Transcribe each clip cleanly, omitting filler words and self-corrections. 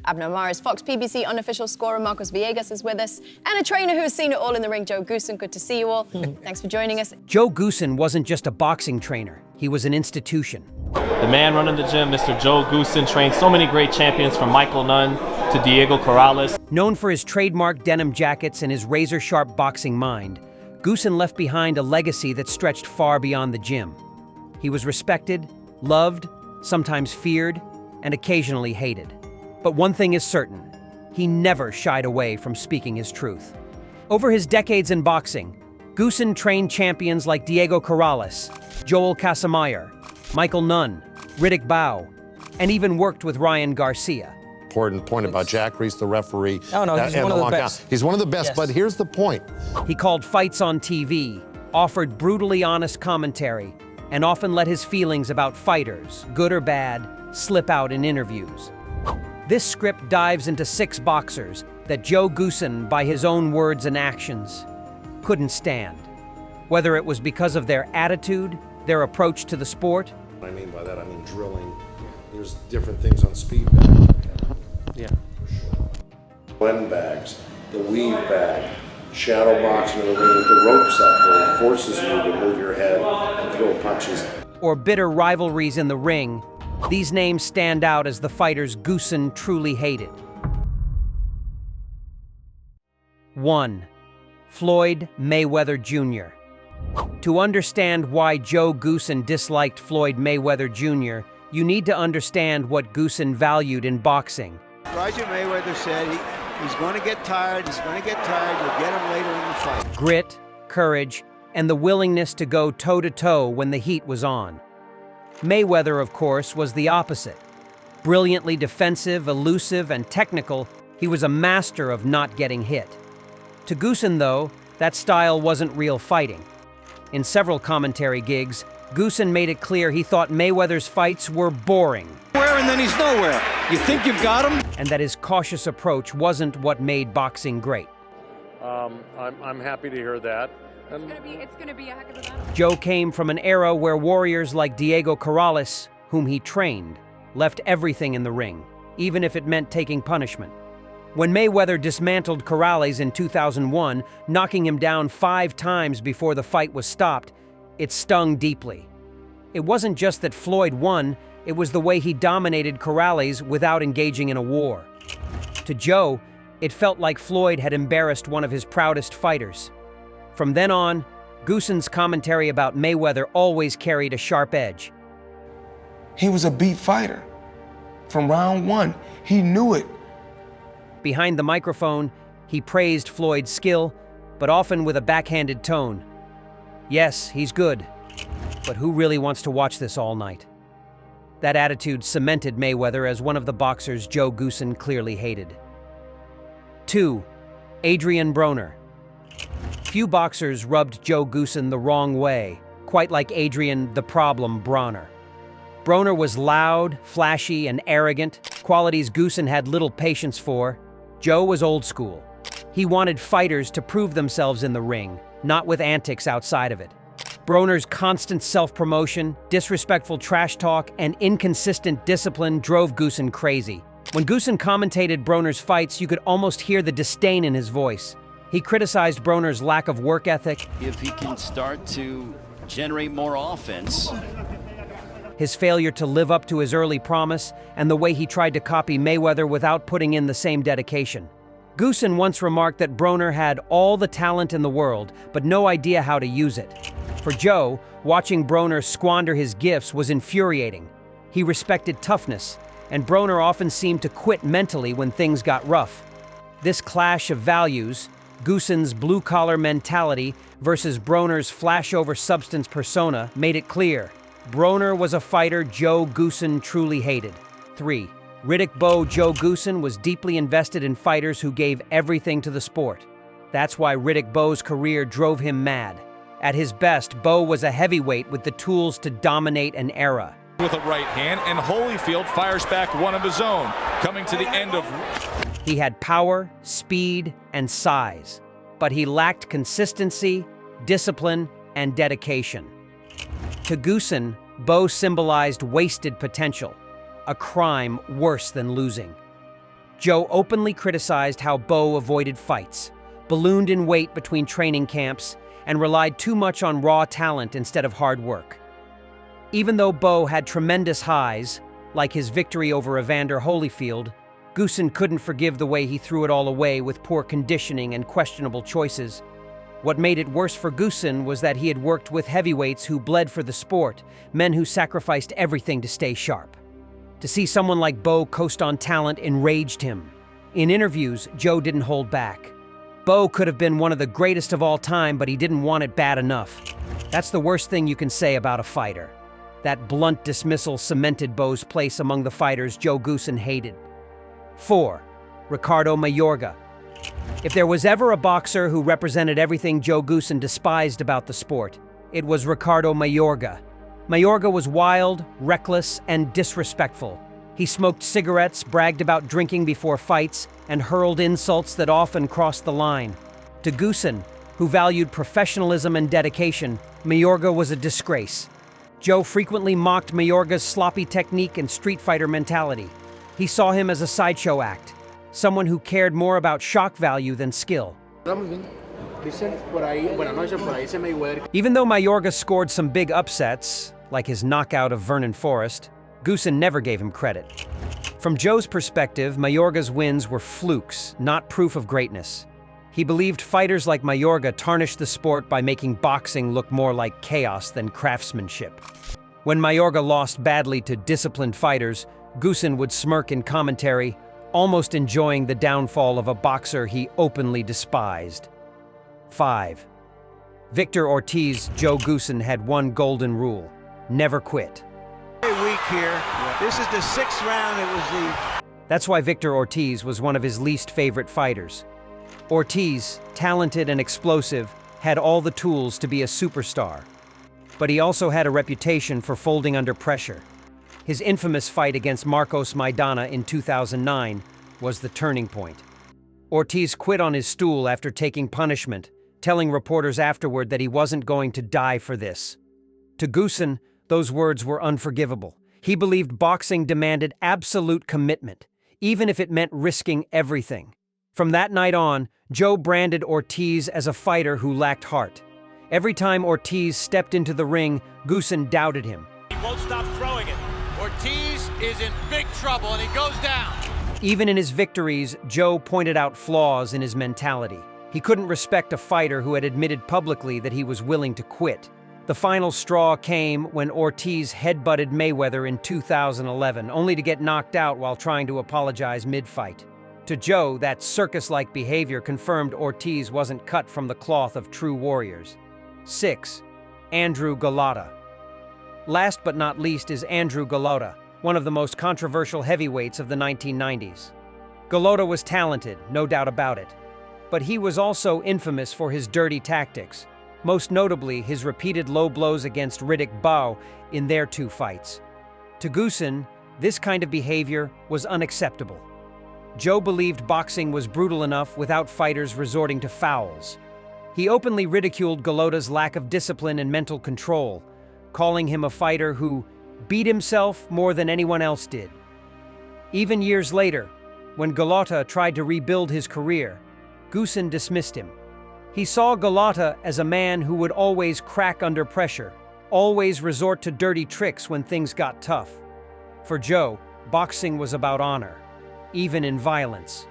Abner Maher's Fox PBC unofficial scorer Marcos Villegas is with us, and a trainer who has seen it all in the ring, Joe Goossen. Good to see you all. Thanks for joining us. Joe Goossen wasn't just a boxing trainer. He was an institution. The man running the gym, Mr. Joe Goossen, trained so many great champions from Michael Nunn to Diego Corrales. Known for his trademark denim jackets and his razor-sharp boxing mind, Goossen left behind a legacy that stretched far beyond the gym. He was respected, loved, sometimes feared, and occasionally hated. But one thing is certain, he never shied away from speaking his truth. Over his decades in boxing, Goossen trained champions like Diego Corrales, Joel Casamayor, Michael Nunn, Riddick Bowe, and even worked with Ryan Garcia. Important point about Jack Reese, the referee. Oh, no, he's one of the best. He's one of the best, but here's the point. He called fights on TV, offered brutally honest commentary, and often let his feelings about fighters, good or bad, slip out in interviews. This script dives into 6 boxers that Joe Goossen, by his own words and actions, couldn't stand. Whether it was because of their attitude, their approach to the sport. What I mean by that, I mean drilling. There's different things on speed bags. Yeah. Blend bags, the weave bag, shadow boxing in the ring with the ropes up where it forces you to move your head and throw punches. Or bitter rivalries in the ring, these names stand out as the fighters Goossen truly hated. 1. Floyd Mayweather Jr. To understand why Joe Goossen disliked Floyd Mayweather Jr., you need to understand what Goossen valued in boxing. Roger Mayweather said he's going to get tired, you'll get him later in the fight. Grit, courage, and the willingness to go toe-to-toe when the heat was on. Mayweather, of course, was the opposite. Brilliantly defensive, elusive, and technical, he was a master of not getting hit. To Goossen, though, that style wasn't real fighting. In several commentary gigs, Goossen made it clear he thought Mayweather's fights were boring. And then he's nowhere. You think you've got him? And that his cautious approach wasn't what made boxing great. I'm happy to hear that. It's gonna be a heck of a battle. Joe came from an era where warriors like Diego Corrales, whom he trained, left everything in the ring, even if it meant taking punishment. When Mayweather dismantled Corrales in 2001, knocking him down 5 times before the fight was stopped, it stung deeply. It wasn't just that Floyd won, it was the way he dominated Corrales without engaging in a war. To Joe, it felt like Floyd had embarrassed one of his proudest fighters. From then on, Goossen's commentary about Mayweather always carried a sharp edge. He was a beat fighter. From round 1, he knew it. Behind the microphone, he praised Floyd's skill, but often with a backhanded tone. Yes, he's good, but who really wants to watch this all night? That attitude cemented Mayweather as one of the boxers Joe Goossen clearly hated. 2. Adrian Broner. Few boxers rubbed Joe Goossen the wrong way, quite like Adrian "the Problem" Broner. Broner was loud, flashy, and arrogant, qualities Goossen had little patience for. Joe was old school. He wanted fighters to prove themselves in the ring, not with antics outside of it. Broner's constant self-promotion, disrespectful trash talk, and inconsistent discipline drove Goossen crazy. When Goossen commentated Broner's fights, you could almost hear the disdain in his voice. He criticized Broner's lack of work ethic, if he can start to generate more offense, his failure to live up to his early promise, and the way he tried to copy Mayweather without putting in the same dedication. Goossen once remarked that Broner had all the talent in the world, but no idea how to use it. For Joe, watching Broner squander his gifts was infuriating. He respected toughness, and Broner often seemed to quit mentally when things got rough. This clash of values, Goossen's blue-collar mentality versus Broner's flash-over-substance persona, made it clear. Broner was a fighter Joe Goossen truly hated. 3. Riddick Bowe Joe Goossen was deeply invested in fighters who gave everything to the sport. That's why Riddick Bowe's career drove him mad. At his best, Bowe was a heavyweight with the tools to dominate an era. With a right hand, and Holyfield fires back one of his own, coming to the end of... He had power, speed, and size, but he lacked consistency, discipline, and dedication. To Goossen, Bowe symbolized wasted potential, a crime worse than losing. Joe openly criticized how Bo avoided fights, ballooned in weight between training camps, and relied too much on raw talent instead of hard work. Even though Bo had tremendous highs, like his victory over Evander Holyfield, Goossen couldn't forgive the way he threw it all away with poor conditioning and questionable choices. What made it worse for Goossen was that he had worked with heavyweights who bled for the sport, men who sacrificed everything to stay sharp. To see someone like Bo coast on talent enraged him. In interviews, Joe didn't hold back. Bo could have been one of the greatest of all time, but he didn't want it bad enough. That's the worst thing you can say about a fighter. That blunt dismissal cemented Bo's place among the fighters Joe Goossen hated. 4. Ricardo Mayorga. If there was ever a boxer who represented everything Joe Goossen despised about the sport, it was Ricardo Mayorga. Mayorga was wild, reckless, and disrespectful. He smoked cigarettes, bragged about drinking before fights, and hurled insults that often crossed the line. To Goossen, who valued professionalism and dedication, Mayorga was a disgrace. Joe frequently mocked Mayorga's sloppy technique and street fighter mentality. He saw him as a sideshow act, someone who cared more about shock value than skill. Even though Mayorga scored some big upsets, like his knockout of Vernon Forrest, Goossen never gave him credit. From Joe's perspective, Mayorga's wins were flukes, not proof of greatness. He believed fighters like Mayorga tarnished the sport by making boxing look more like chaos than craftsmanship. When Mayorga lost badly to disciplined fighters, Goossen would smirk in commentary, almost enjoying the downfall of a boxer he openly despised. 5. Victor Ortiz. Joe Goossen had one golden rule: never quit. Weak here. This is the 6th round. That's why Victor Ortiz was one of his least favorite fighters. Ortiz, talented and explosive, had all the tools to be a superstar. But he also had a reputation for folding under pressure. His infamous fight against Marcos Maidana in 2009 was the turning point. Ortiz quit on his stool after taking punishment, telling reporters afterward that he wasn't going to die for this. To Goossen, those words were unforgivable. He believed boxing demanded absolute commitment, even if it meant risking everything. From that night on, Joe branded Ortiz as a fighter who lacked heart. Every time Ortiz stepped into the ring, Goossen doubted him. He won't stop throwing it. Ortiz is in big trouble and he goes down. Even in his victories, Joe pointed out flaws in his mentality. He couldn't respect a fighter who had admitted publicly that he was willing to quit. The final straw came when Ortiz headbutted Mayweather in 2011, only to get knocked out while trying to apologize mid-fight. To Joe, that circus-like behavior confirmed Ortiz wasn't cut from the cloth of true warriors. 6. Andrew Golota. Last but not least is Andrew Golota, one of the most controversial heavyweights of the 1990s. Golota was talented, no doubt about it. But he was also infamous for his dirty tactics, most notably his repeated low blows against Riddick Bowe in their 2 fights. To Goossen, this kind of behavior was unacceptable. Joe believed boxing was brutal enough without fighters resorting to fouls. He openly ridiculed Golota's lack of discipline and mental control, calling him a fighter who beat himself more than anyone else did. Even years later, when Golota tried to rebuild his career, Goossen dismissed him. He saw Golota as a man who would always crack under pressure, always resort to dirty tricks when things got tough. For Joe, boxing was about honor, even in violence.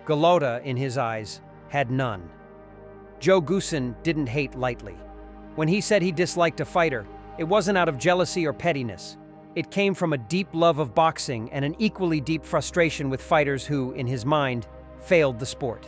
Golota, in his eyes, had none. Joe Goossen didn't hate lightly. When he said he disliked a fighter, it wasn't out of jealousy or pettiness. It came from a deep love of boxing and an equally deep frustration with fighters who, in his mind, failed the sport.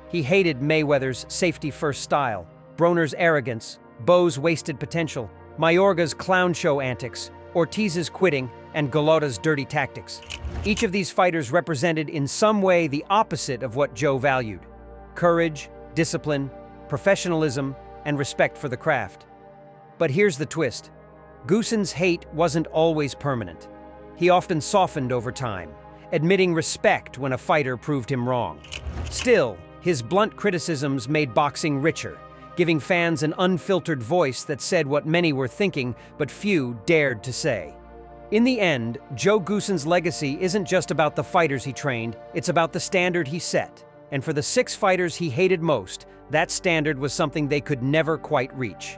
He hated Mayweather's safety-first style, Broner's arrogance, Bo's wasted potential, Mayorga's clown show antics, Ortiz's quitting, and Golota's dirty tactics. Each of these fighters represented in some way the opposite of what Joe valued: courage, discipline, professionalism, and respect for the craft. But here's the twist. Goossen's hate wasn't always permanent. He often softened over time, admitting respect when a fighter proved him wrong. Still, his blunt criticisms made boxing richer, giving fans an unfiltered voice that said what many were thinking but few dared to say. In the end, Joe Goossen's legacy isn't just about the fighters he trained, it's about the standard he set. And for the 6 fighters he hated most, that standard was something they could never quite reach.